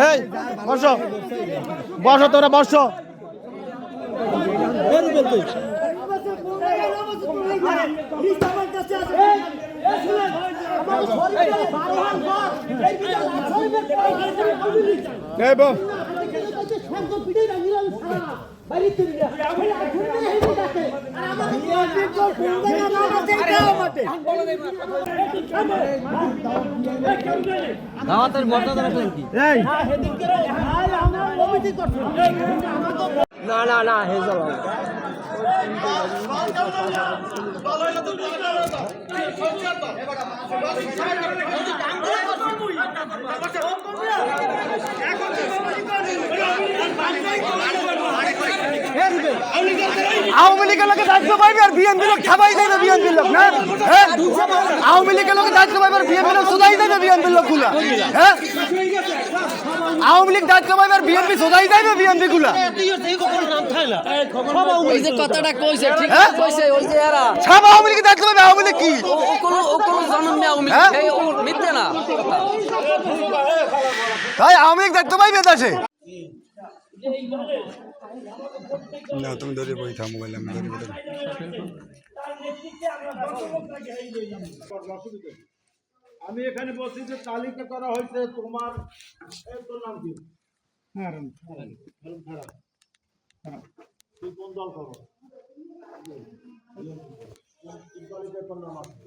এই বসো বসো তোরা বসো দাওয়াতের মর্যাদা রাখলেন কি? না না না হেজল আওয়ামী লীগের লোকের দায়িত্ব পাইবে আর বিএনপি লোক খাবাই দেবে বিএনপি লোক না হ্যাঁ আওয়ামী লীগের লোকের দায়িত্ব পাইবে আর বিএনপি লোক সোজাই দেবে বিএনপি লোক গুলা হ্যাঁ আওয়ামী লীগ দায়িত্ব পাইবে আর বিএনপি সোজাই দেবে বিএনপি গুলা ওই যে কথাটা কইছে ঠিক কইছে ওই যে এরা সব আওয়ামী লীগের দায়িত্ব পাইবে আওয়ামী লীগ কি ওকলো জন্ম নেওয়া আওয়ামী লীগ এই ও মিথ্যে না তাই আওয়ামী লীগ দায়িত্ব পাইবে দেশে না তুমি ধরে বই থাম মোবাইল আমি ধরে বই আমি এখানে বলছি যে তালিকা করা হয়েছে তোমার তোর নাম কি তুই কোন দল করো তালিকায় তোর নাম আছে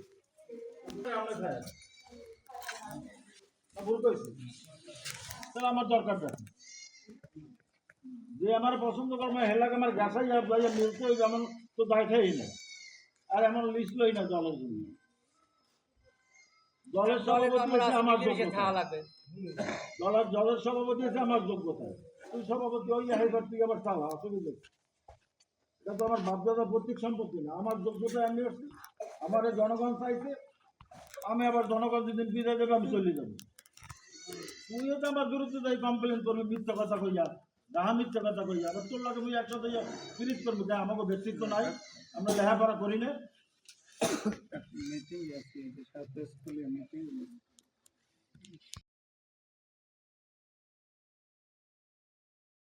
ভুল করেছি তাহলে আমার দরকারটা যে আমার পছন্দ করবো হেলাকে আমার গাছাই মিলতে ওই যেমন তো দেখাই না আর এমন লিস্ট লই না দলের জন্য দলের সভাপতি হচ্ছে আমার যোগ্যতা দলের সভাপতি হচ্ছে আমার যোগ্যতা তুই সভাপতি ওই হেবার তুই আবার চালা অসুবিধা এটা তো আমার বাধ্যতা প্রত্যেক সম্পত্তি না আমার যোগ্যতা আমি আসছি আমার জনগণ চাইছে আমি আবার জনগণ যেদিন বিদায় দেবে আমি চলে যাবো তুইও তো আমার বিরুদ্ধে যাই কমপ্লেন করবি মিথ্যা কথা কইয়া ডাহা মিথ্যা কথা কইয়া আবার তোর লাগে মুই একসাথে ফিরিজ করবো যা আমাকে ব্যক্তিত্ব নাই আমরা লেখাপড়া করি না মিটিং আছে মিটিং